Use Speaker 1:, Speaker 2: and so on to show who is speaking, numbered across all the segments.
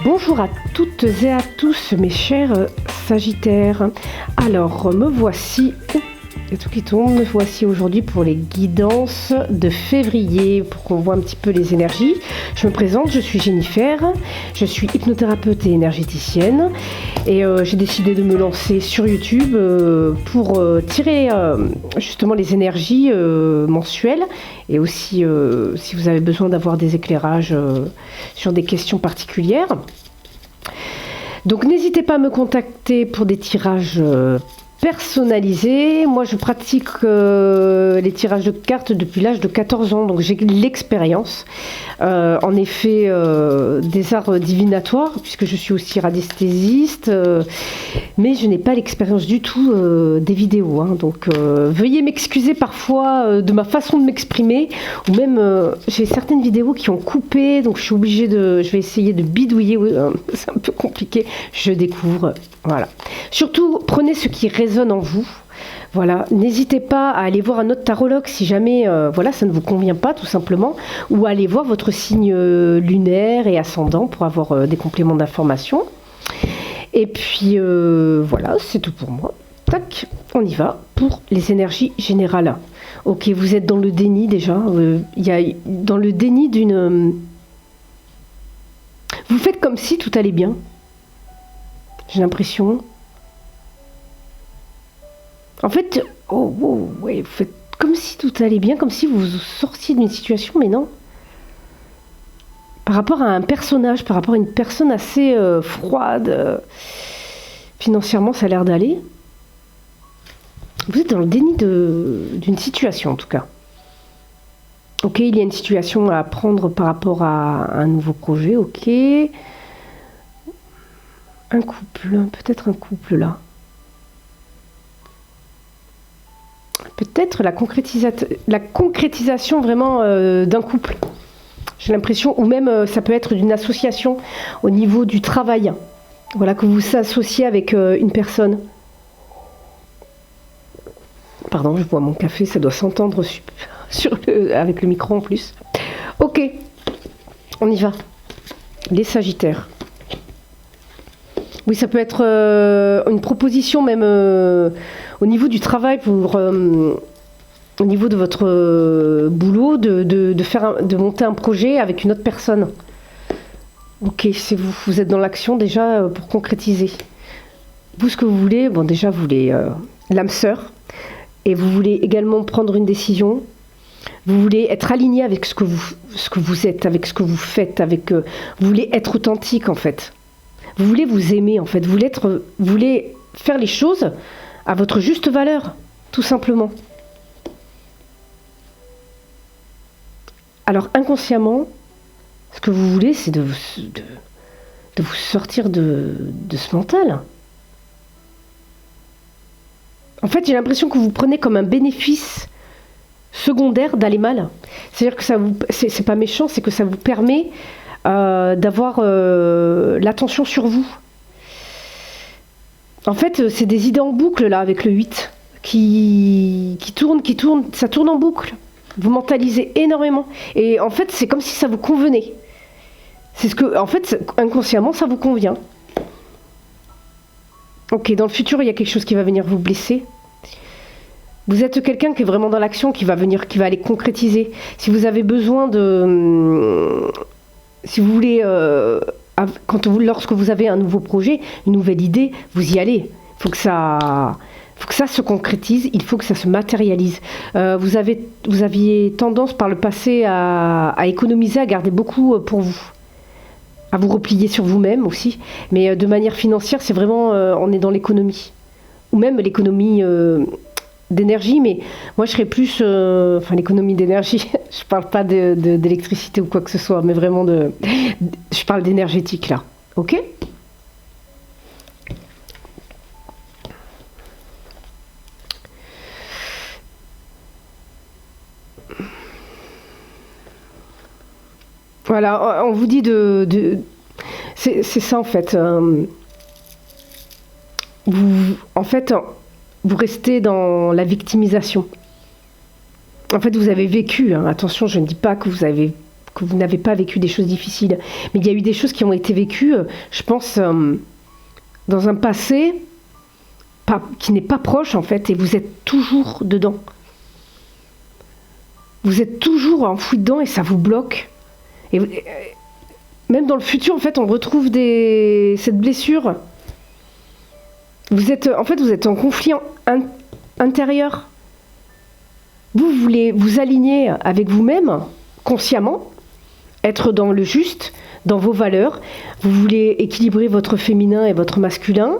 Speaker 1: Bonjour à toutes et à tous mes chers Sagittaires. Alors me voici, il y a tout qui tombe, me voici aujourd'hui pour les guidances de février, pour qu'on voit un petit peu les énergies. Je me présente, je suis Jennifer, je suis hypnothérapeute et énergéticienne et j'ai décidé de me lancer sur YouTube pour tirer justement les énergies mensuelles et aussi si vous avez besoin d'avoir des éclairages sur des questions particulières. Donc n'hésitez pas à me contacter pour des tirages personnalisés. Moi je pratique les tirages de cartes depuis l'âge de 14 ans, donc j'ai l'expérience en effet des arts divinatoires, puisque je suis aussi radiesthésiste, mais je n'ai pas l'expérience du tout des vidéos, hein. Donc veuillez m'excuser parfois de ma façon de m'exprimer, ou même j'ai certaines vidéos qui ont coupé, donc je vais essayer de bidouiller, c'est un peu compliqué, je découvre, voilà. Surtout prenez ce qui résonne en vous. Voilà, n'hésitez pas à aller voir un autre tarologue si jamais voilà, ça ne vous convient pas tout simplement, ou à aller voir votre signe lunaire et ascendant pour avoir des compléments d'information. Et puis voilà, c'est tout pour moi. Tac, on y va pour les énergies générales. Ok, vous êtes dans le déni déjà, il y a dans le déni d'une... Vous faites comme si tout allait bien, j'ai l'impression. En fait, ouais, vous faites comme si tout allait bien, comme si vous sortiez d'une situation, mais non. Par rapport à un personnage, par rapport à une personne assez froide, financièrement, ça a l'air d'aller. Vous êtes dans le déni d'une situation, en tout cas. Ok, il y a une situation à prendre par rapport à un nouveau projet, ok. Un couple, peut-être un couple là. Peut-être la concrétisation vraiment d'un couple. J'ai l'impression, ou même ça peut être d'une association au niveau du travail. Voilà, que vous vous associez avec une personne. Pardon, je bois mon café, ça doit s'entendre avec le micro en plus. Ok, on y va. Les Sagittaires. Oui, ça peut être une proposition même au niveau du travail, au niveau de votre boulot, de monter un projet avec une autre personne. Ok, c'est vous êtes dans l'action déjà pour concrétiser. Vous, ce que vous voulez, bon déjà vous voulez l'âme sœur, et vous voulez également prendre une décision. Vous voulez être aligné avec ce que vous êtes, avec ce que vous faites, vous voulez être authentique en fait. Vous voulez vous aimer en fait, vous voulez faire les choses à votre juste valeur, tout simplement. Alors inconsciemment, ce que vous voulez, c'est de vous sortir de ce mental. En fait, j'ai l'impression que vous prenez comme un bénéfice secondaire d'aller mal. C'est-à-dire que c'est pas méchant, c'est que ça vous permet d'avoir l'attention sur vous. En fait, c'est des idées en boucle là avec le 8 qui tournent, ça tourne en boucle. Vous mentalisez énormément. Et en fait, c'est comme si ça vous convenait. C'est ce que, en fait, inconsciemment, ça vous convient. Ok, dans le futur, il y a quelque chose qui va venir vous blesser. Vous êtes quelqu'un qui est vraiment dans l'action, qui va aller concrétiser. Si vous avez besoin si vous voulez, lorsque vous avez un nouveau projet, une nouvelle idée, vous y allez. Il faut que ça se concrétise, il faut que ça se matérialise. Vous aviez tendance par le passé à économiser, à garder beaucoup pour vous, à vous replier sur vous-même aussi. Mais de manière financière, c'est vraiment, on est dans l'économie. Ou même l'économie d'énergie, mais moi je serais plus l'économie d'énergie, je parle pas d'électricité ou quoi que ce soit, mais vraiment je parle d'énergétique là, ok. Voilà, on vous dit c'est ça en fait, vous restez dans la victimisation. En fait, vous avez vécu, hein, attention, je ne dis pas que que vous n'avez pas vécu des choses difficiles. Mais il y a eu des choses qui ont été vécues, je pense, dans un passé qui n'est pas proche, en fait, et vous êtes toujours dedans. Vous êtes toujours enfoui dedans et ça vous bloque. Et même dans le futur, en fait, on retrouve cette blessure. Vous êtes en conflit intérieur. Vous voulez vous aligner avec vous-même, consciemment, être dans le juste, dans vos valeurs. Vous voulez équilibrer votre féminin et votre masculin.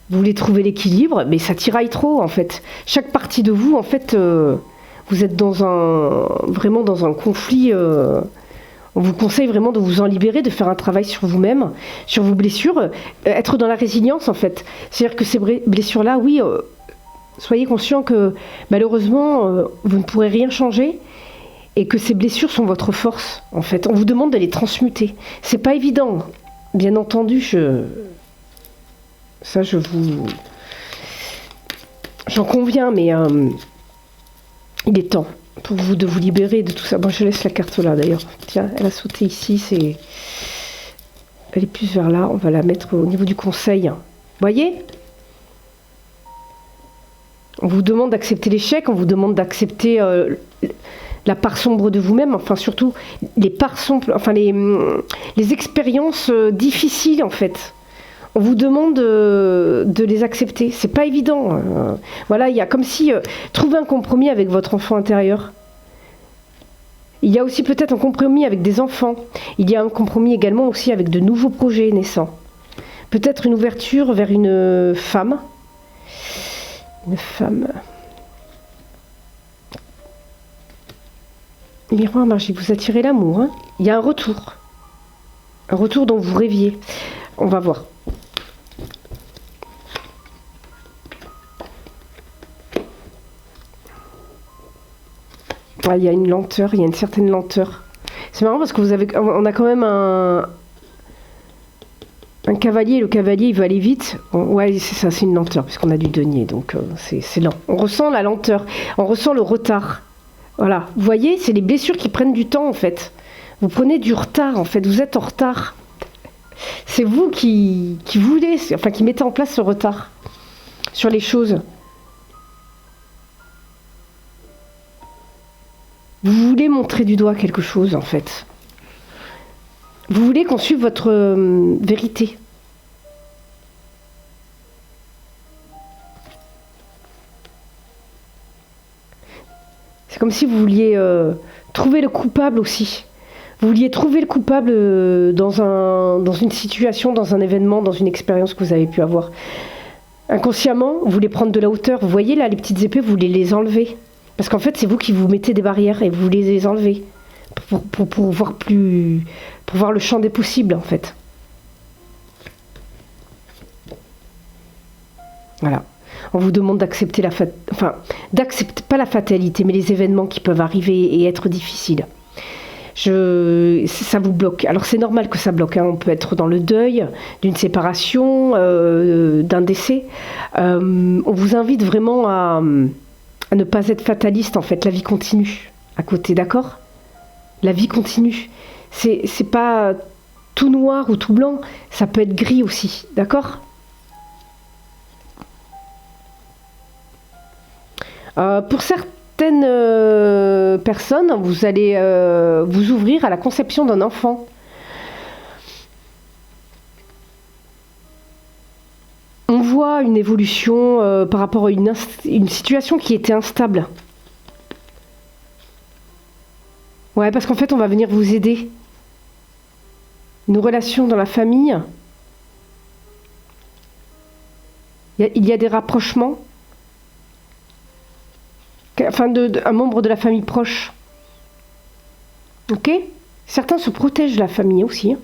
Speaker 1: Vous voulez trouver l'équilibre, mais ça tiraille trop, en fait. Chaque partie de vous, en fait, vous êtes vraiment dans un conflit. On vous conseille vraiment de vous en libérer, de faire un travail sur vous-même, sur vos blessures, être dans la résilience, en fait. C'est-à-dire que ces blessures-là, oui, soyez conscients que malheureusement, vous ne pourrez rien changer et que ces blessures sont votre force, en fait. On vous demande de les transmuter. C'est pas évident. Bien entendu, j'en conviens, mais il est temps pour vous de vous libérer de tout ça. Bon, je laisse la carte là, d'ailleurs. Tiens, elle a sauté ici, elle est plus vers là. On va la mettre au niveau du conseil. Vous voyez ? On vous demande d'accepter l'échec, on vous demande d'accepter la part sombre de vous-même, enfin surtout les parts sombres, enfin les expériences difficiles, en fait. On vous demande de les accepter. C'est pas évident. Voilà, il y a comme si trouver un compromis avec votre enfant intérieur. Il y a aussi peut-être un compromis avec des enfants. Il y a un compromis également aussi avec de nouveaux projets naissants. Peut-être une ouverture vers une femme. Une femme. Miroir magique, vous attirez l'amour. Hein. Il y a un retour. Un retour dont vous rêviez. On va voir. Il y a une lenteur, il y a une certaine lenteur. C'est marrant parce que on a quand même un cavalier. Le cavalier, il veut aller vite. Ouais, c'est ça, c'est une lenteur puisqu'on a du denier, donc c'est lent. On ressent la lenteur, on ressent le retard. Voilà, vous voyez, c'est les blessures qui prennent du temps, en fait. Vous prenez du retard, en fait. Vous êtes en retard. C'est vous qui voulez, enfin qui mettez en place ce retard sur les choses. Vous voulez montrer du doigt quelque chose, en fait. Vous voulez qu'on suive votre vérité. C'est comme si vous vouliez trouver le coupable aussi. Vous vouliez trouver le coupable dans une situation, dans un événement, dans une expérience que vous avez pu avoir. Inconsciemment, vous voulez prendre de la hauteur. Vous voyez là, les petites épées, vous voulez les enlever. Parce qu'en fait, c'est vous qui vous mettez des barrières et vous voulez les enlever pour voir pour voir le champ des possibles, en fait. Voilà. On vous demande d'accepter d'accepter pas la fatalité, mais les événements qui peuvent arriver et être difficiles. Ça vous bloque. Alors c'est normal que ça bloque. Hein. On peut être dans le deuil d'une séparation, d'un décès. On vous invite vraiment à ne pas être fataliste, en fait. La vie continue à côté, d'accord ? La vie continue. C'est pas tout noir ou tout blanc, ça peut être gris aussi, d'accord ? Pour certaines personnes, vous allez vous ouvrir à la conception d'un enfant. On voit une évolution par rapport à une situation qui était instable. Ouais, parce qu'en fait, on va venir vous aider. Une relation dans la famille. Il y a des rapprochements. Enfin, un membre de la famille proche. Ok ? Certains se protègent de la famille aussi. Hein.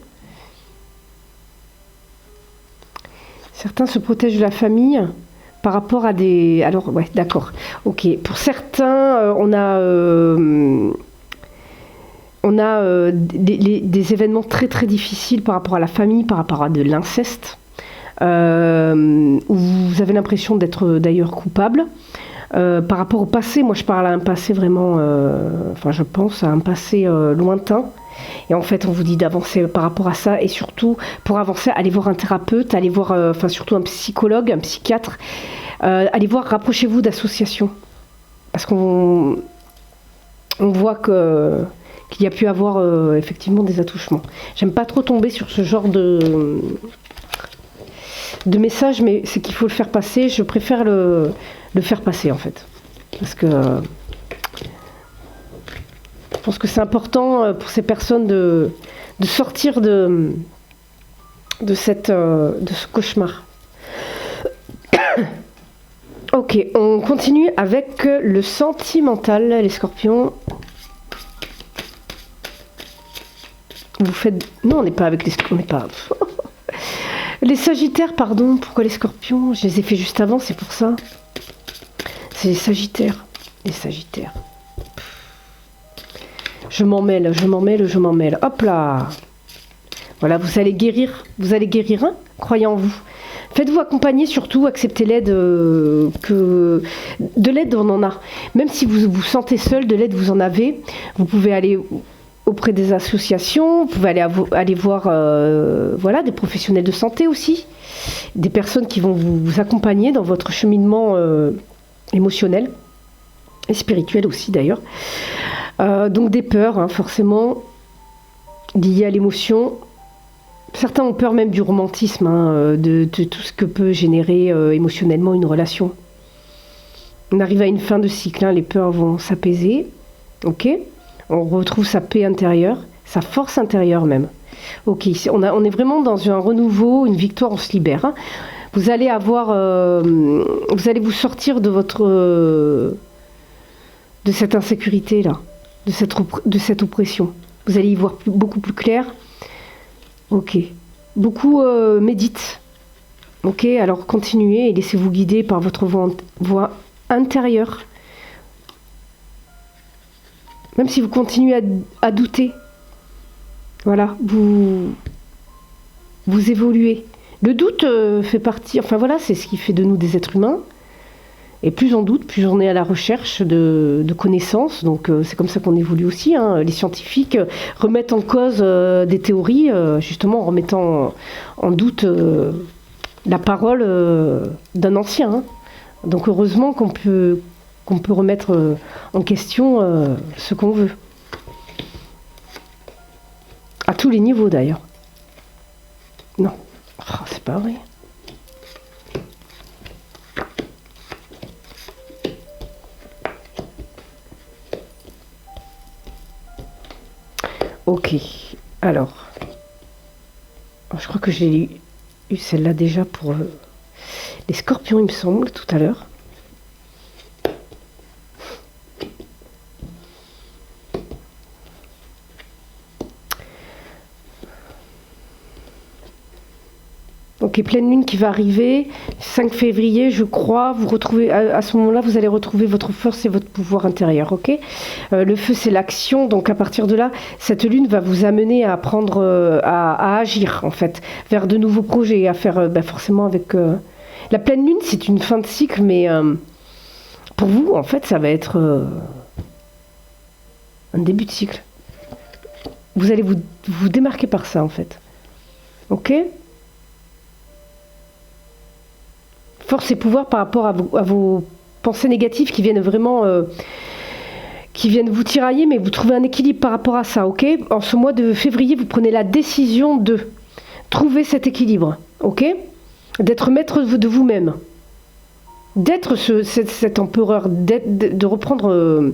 Speaker 1: Certains se protègent de la famille par rapport à des... Alors, ouais, d'accord. Ok. Pour certains, on a des événements très très difficiles par rapport à la famille, par rapport à de l'inceste, où vous avez l'impression d'être d'ailleurs coupable. Par rapport au passé, moi je parle à un passé vraiment, enfin je pense à un passé lointain. Et en fait, on vous dit d'avancer par rapport à ça. Et surtout, pour avancer, allez voir un thérapeute, allez voir, enfin surtout un psychologue, un psychiatre. Allez voir, rapprochez-vous d'associations. Parce qu'on voit qu'il y a pu avoir effectivement des attouchements. J'aime pas trop tomber sur ce genre de message, mais c'est qu'il faut le faire passer. Je préfère le faire passer en fait. Parce que je pense que c'est important pour ces personnes de sortir de ce cauchemar. Ok, on continue avec le sentimental, les scorpions. Vous faites... Non, on n'est pas avec les scorpions, on n'est pas... Les sagittaires, pardon, pourquoi les scorpions? Je les ai fait juste avant, c'est pour ça. C'est les sagittaires. Les sagittaires. Je m'en mêle. Hop là. Voilà, vous allez guérir, hein, croyez en vous. Faites-vous accompagner, surtout, acceptez l'aide, de l'aide on en a. Même si vous vous sentez seul, de l'aide vous en avez. Vous pouvez aller auprès des associations, vous pouvez aller voir voilà, des professionnels de santé aussi, des personnes qui vont vous accompagner dans votre cheminement émotionnel et spirituel aussi d'ailleurs. Donc des peurs, hein, forcément, liées à l'émotion. Certains ont peur même du romantisme, hein, de tout ce que peut générer émotionnellement une relation. On arrive à une fin de cycle, hein, les peurs vont s'apaiser, ok. On retrouve sa paix intérieure, sa force intérieure même. Ok, on est vraiment dans un renouveau, une victoire, on se libère. Hein. Vous allez vous sortir de cette insécurité là, de cette oppression. Vous allez y voir beaucoup plus clair. Ok. Beaucoup méditent. Ok, alors continuez et laissez-vous guider par votre voix intérieure. Même si vous continuez à douter. Voilà, vous évoluez. Le doute fait partie... Enfin voilà, c'est ce qui fait de nous des êtres humains. Et plus on doute, plus on est à la recherche de connaissances. Donc c'est comme ça qu'on évolue aussi. Hein. Les scientifiques remettent en cause des théories, justement en remettant en doute la parole d'un ancien. Hein. Donc heureusement qu'on peut remettre en question ce qu'on veut. À tous les niveaux d'ailleurs. Non, oh, c'est pas vrai. Ok, alors, je crois que j'ai eu celle-là déjà pour les scorpions, il me semble, tout à l'heure. Ok, pleine lune qui va arriver, 5 février, je crois, vous retrouvez, à ce moment-là, vous allez retrouver votre force et votre pouvoir intérieur, ok. Le feu, c'est l'action, donc à partir de là, cette lune va vous amener à à agir, en fait, vers de nouveaux projets, à faire, forcément avec... La pleine lune, c'est une fin de cycle, mais pour vous, en fait, ça va être un début de cycle. Vous allez vous démarquer par ça, en fait, ok. Force et pouvoir par rapport à vos pensées négatives qui viennent vraiment qui viennent vous tirailler, mais vous trouvez un équilibre par rapport à ça, ok. En ce mois de février, vous prenez la décision de trouver cet équilibre, ok, d'être maître de vous-même, d'être cet empereur, de reprendre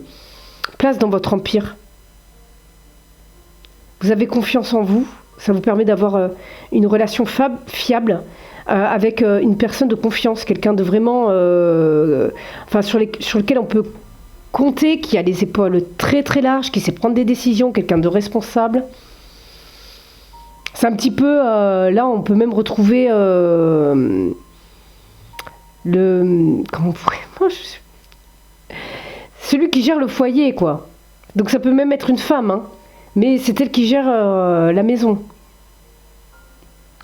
Speaker 1: place dans votre empire. Vous avez confiance en vous, ça vous permet d'avoir une relation fiable avec une personne de confiance, quelqu'un de vraiment, sur lequel on peut compter, qui a les épaules très très larges, qui sait prendre des décisions, quelqu'un de responsable. C'est un petit peu, là on peut même retrouver comment on pourrait, celui qui gère le foyer, quoi. Donc ça peut même être une femme, hein, mais c'est elle qui gère la maison.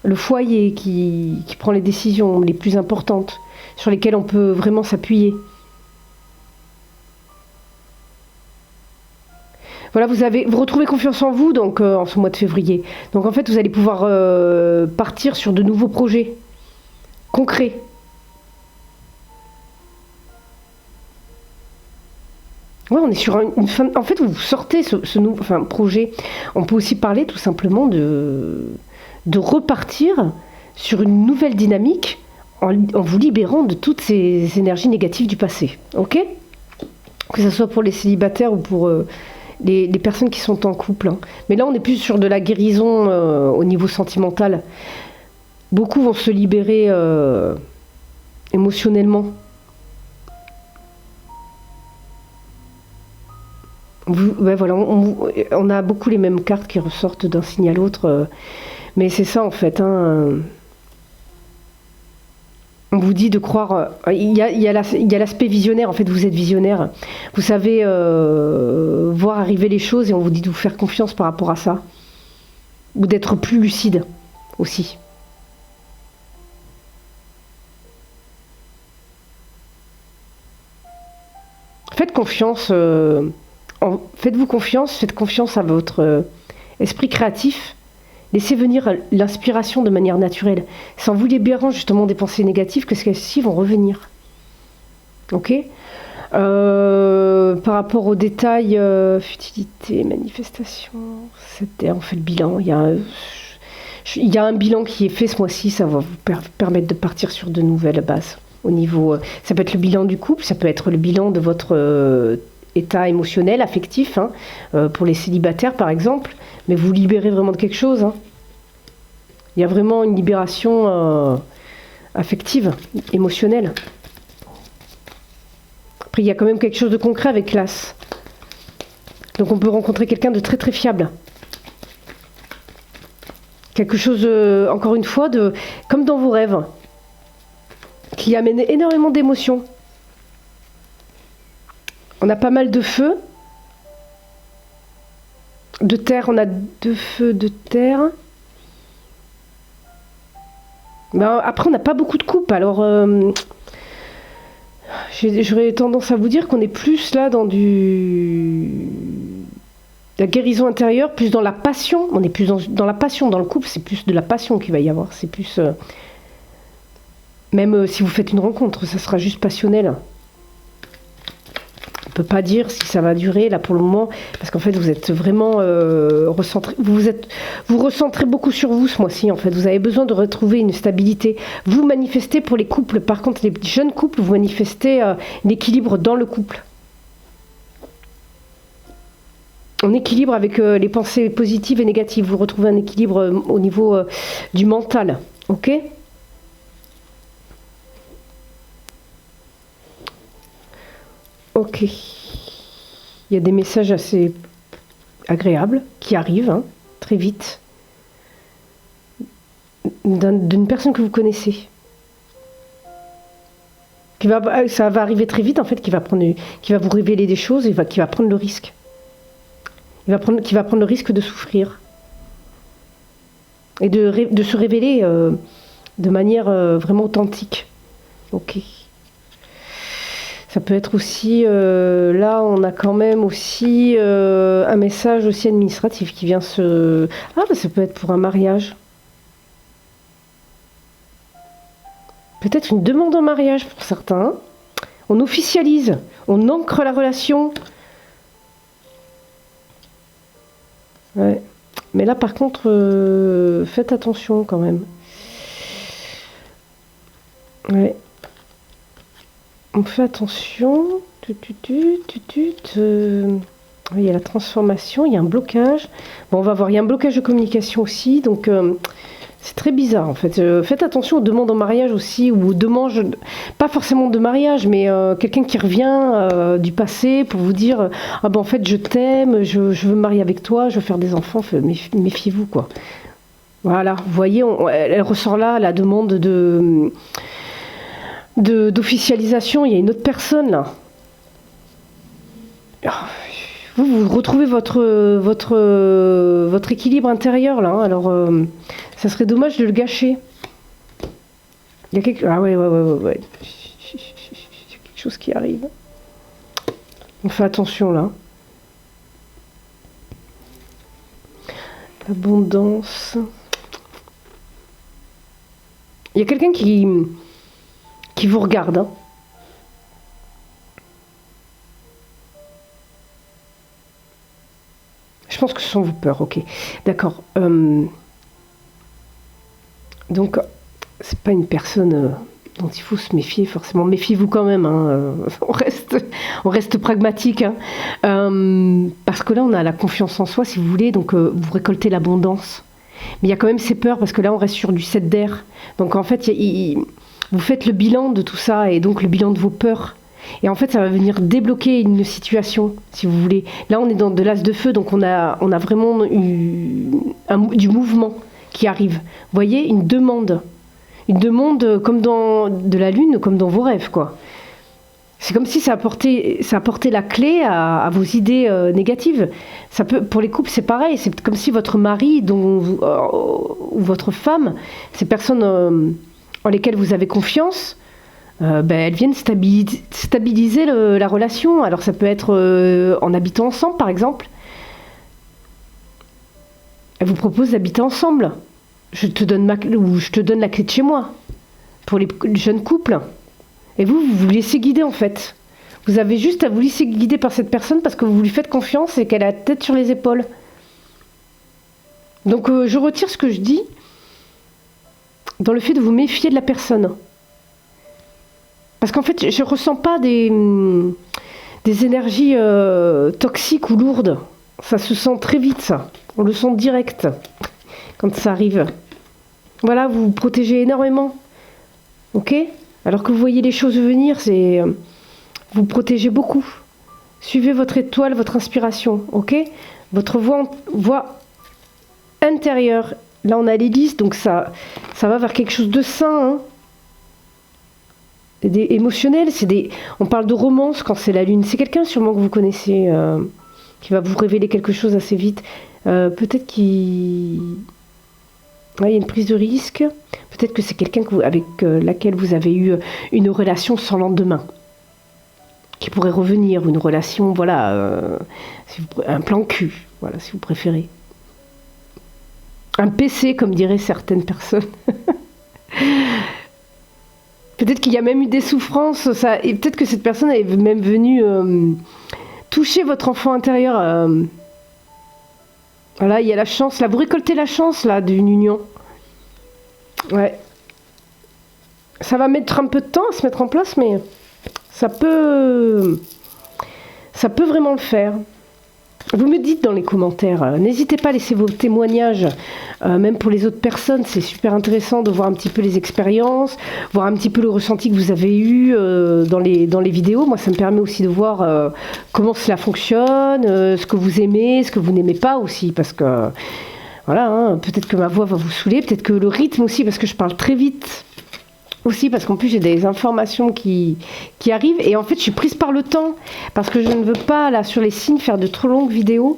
Speaker 1: Le foyer qui prend les décisions les plus importantes, sur lesquelles on peut vraiment s'appuyer. Voilà, vous retrouvez confiance en vous donc en ce mois de février. Donc en fait, vous allez pouvoir partir sur de nouveaux projets concrets. Ouais, on est sur une fin. En fait, vous sortez ce nouveau projet. On peut aussi parler tout simplement de repartir sur une nouvelle dynamique en vous libérant de toutes ces énergies négatives du passé. Ok? Que ce soit pour les célibataires ou pour les personnes qui sont en couple. Hein. Mais là, on est plus sur de la guérison au niveau sentimental. Beaucoup vont se libérer émotionnellement. Voilà, on a beaucoup les mêmes cartes qui ressortent d'un signe à l'autre. Mais c'est ça, en fait. Hein, on vous dit de croire. Il y a l'aspect visionnaire. En fait, vous êtes visionnaire. Vous savez voir arriver les choses et on vous dit de vous faire confiance par rapport à ça. Ou d'être plus lucide aussi. Faites confiance. Faites-vous confiance. Faites confiance à votre esprit créatif. Laissez venir l'inspiration de manière naturelle, sans vous libérant justement des pensées négatives, que celles-ci vont revenir. Ok. Par rapport aux détails, futilité, manifestation, on fait le bilan. Il y a un bilan qui est fait ce mois-ci, ça va vous permettre de partir sur de nouvelles bases. Au niveau, ça peut être le bilan du couple, ça peut être le bilan de votre état émotionnel, affectif, hein, pour les célibataires par exemple, mais vous libérez vraiment de quelque chose. Hein. Il y a vraiment une libération affective, émotionnelle. Après, il y a quand même quelque chose de concret avec l'As. Donc on peut rencontrer quelqu'un de très très fiable. Quelque chose, encore une fois, comme dans vos rêves, qui amène énormément d'émotions. On a pas mal de feu. De terre, on a 2 feux de terre. Ben, après, on n'a pas beaucoup de coupes. Alors, j'aurais tendance à vous dire qu'on est plus là dans la guérison intérieure, plus dans la passion. On est plus dans la passion. Dans le couple, c'est plus de la passion qu'il va y avoir. C'est plus... même si vous faites une rencontre, ça sera juste passionnel. On ne peut pas dire si ça va durer là pour le moment, parce qu'en fait vous êtes vraiment recentré, vous recentrez beaucoup sur vous ce mois-ci en fait. Vous avez besoin de retrouver une stabilité. Vous manifestez pour les couples, par contre les jeunes couples, vous manifestez l'équilibre dans le couple. On équilibre avec les pensées positives et négatives. Vous retrouvez un équilibre au niveau du mental, ok ? Ok. Il y a des messages assez agréables qui arrivent hein, très vite d'une personne que vous connaissez. Ça va arriver très vite en fait, qui va vous révéler des choses et qui va prendre le risque. Qui va prendre le risque de souffrir et de se révéler de manière vraiment authentique. Ok. Ça peut être aussi, là on a quand même aussi un message aussi administratif qui vient se... Ah bah ça peut être pour un mariage. Peut-être une demande en mariage pour certains. On officialise, on ancre la relation. Ouais. Mais là par contre, faites attention quand même. Ouais. On fait attention. Il y a la transformation, il y a un blocage. Bon, on va voir, il y a un blocage de communication aussi. Donc, c'est très bizarre en fait. Faites attention aux demandes en mariage aussi, ou aux demandes, pas forcément de mariage, mais quelqu'un qui revient du passé pour vous dire ah ben en fait je t'aime, je veux me marier avec toi, je veux faire des enfants. Méfiez-vous quoi. Voilà, vous voyez, elle ressort là la demande d'officialisation, il y a une autre personne là. Vous retrouvez votre équilibre intérieur là. Alors, ça serait dommage de le gâcher. Il y a quelque... Ah ouais. Il y a quelque chose qui arrive. On fait attention là. Abondance. Il y a quelqu'un qui vous regarde. Hein. Je pense que ce sont vos peurs, ok. D'accord. Donc, c'est pas une personne dont il faut se méfier forcément. Méfiez-vous quand même. Hein. On reste pragmatique. Hein. Parce que là, on a la confiance en soi, si vous voulez. Donc, vous récoltez l'abondance. Mais il y a quand même ces peurs, parce que là, on reste sur du 7 d'air. Donc, en fait, vous faites le bilan de tout ça, et donc le bilan de vos peurs. Et en fait, ça va venir débloquer une situation, si vous voulez. Là, on est dans de l'as de feu, donc on a vraiment du mouvement qui arrive. Vous voyez, une demande comme dans de la lune, comme dans vos rêves, quoi. C'est comme si ça apportait la clé à vos idées négatives. Ça peut, pour les couples, c'est pareil. C'est comme si votre mari ou votre femme, ces personnes en lesquelles vous avez confiance, elles viennent stabiliser la relation. Alors ça peut être en habitant ensemble, par exemple. Elle vous propose d'habiter ensemble. Je te donne la clé de chez moi. Pour les jeunes couples. Et vous laissez guider en fait. Vous avez juste à vous laisser guider par cette personne parce que vous lui faites confiance et qu'elle a la tête sur les épaules. Donc je retire ce que je dis dans le fait de vous méfier de la personne. Parce qu'en fait, je ne ressens pas des énergies toxiques ou lourdes. Ça se sent très vite, ça. On le sent direct quand ça arrive. Voilà, vous vous protégez énormément. Ok ? Alors que vous voyez les choses venir, vous protégez beaucoup. Suivez votre étoile, votre inspiration, ok ? Votre voix intérieure. Là, on a l'hélice, donc ça va vers quelque chose de sain. Hein. Émotionnel, on parle de romance quand c'est la lune. C'est quelqu'un sûrement que vous connaissez qui va vous révéler quelque chose assez vite. Peut-être qu'il... Ouais, il y a une prise de risque. Peut-être que c'est quelqu'un avec laquelle vous avez eu une relation sans lendemain, qui pourrait revenir, ou une relation, voilà, un plan cul, voilà, si vous préférez. Un PC, comme diraient certaines personnes. Peut-être qu'il y a même eu des souffrances, et peut-être que cette personne est même venue toucher votre enfant intérieur. Voilà, il y a la chance, là, vous récoltez la chance, là, d'une union. Ouais. Ça va mettre un peu de temps à se mettre en place, mais ça peut vraiment le faire. Vous me dites dans les commentaires, n'hésitez pas à laisser vos témoignages, même pour les autres personnes, c'est super intéressant de voir un petit peu les expériences, voir un petit peu le ressenti que vous avez eu dans les vidéos. Moi, ça me permet aussi de voir comment cela fonctionne, ce que vous aimez, ce que vous n'aimez pas aussi, parce que, voilà, hein, peut-être que ma voix va vous saouler, peut-être que le rythme aussi, parce que je parle très vite. Aussi parce qu'en plus j'ai des informations qui arrivent et en fait je suis prise par le temps parce que je ne veux pas là sur les signes faire de trop longues vidéos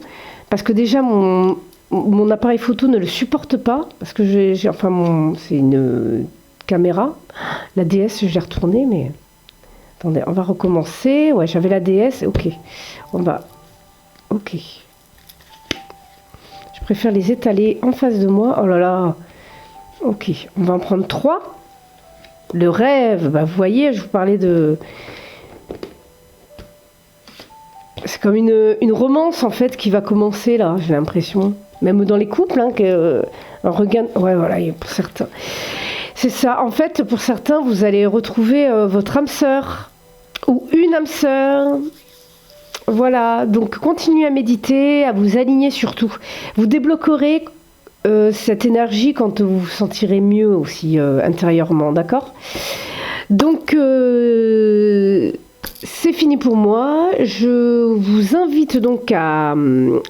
Speaker 1: parce que déjà mon appareil photo ne le supporte pas parce que c'est une caméra, la DS je l'ai retournée mais attendez on va recommencer, ouais j'avais la DS, ok je préfère les étaler en face de moi, oh là là, ok on va en prendre 3. Le rêve, vous voyez, je vous parlais de... C'est comme une romance, en fait, qui va commencer, là, j'ai l'impression. Même dans les couples, hein, un regain... Ouais, voilà, pour certains. C'est ça, en fait, pour certains, vous allez retrouver votre âme sœur, ou une âme sœur. Voilà, donc continuez à méditer, à vous aligner surtout. Vous débloquerez... cette énergie quand vous vous sentirez mieux aussi intérieurement, d'accord ? Donc c'est fini pour moi. Je vous invite donc à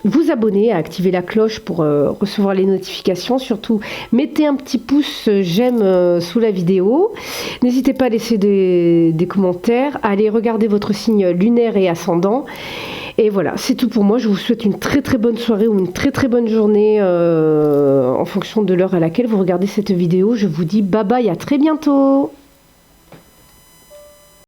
Speaker 1: vous abonner, à activer la cloche pour recevoir les notifications. Surtout, mettez un petit pouce j'aime sous la vidéo. N'hésitez pas à laisser des commentaires, à aller regarder votre signe lunaire et ascendant. Et voilà, c'est tout pour moi. Je vous souhaite une très très bonne soirée ou une très très bonne journée en fonction de l'heure à laquelle vous regardez cette vidéo. Je vous dis bye bye, à très bientôt.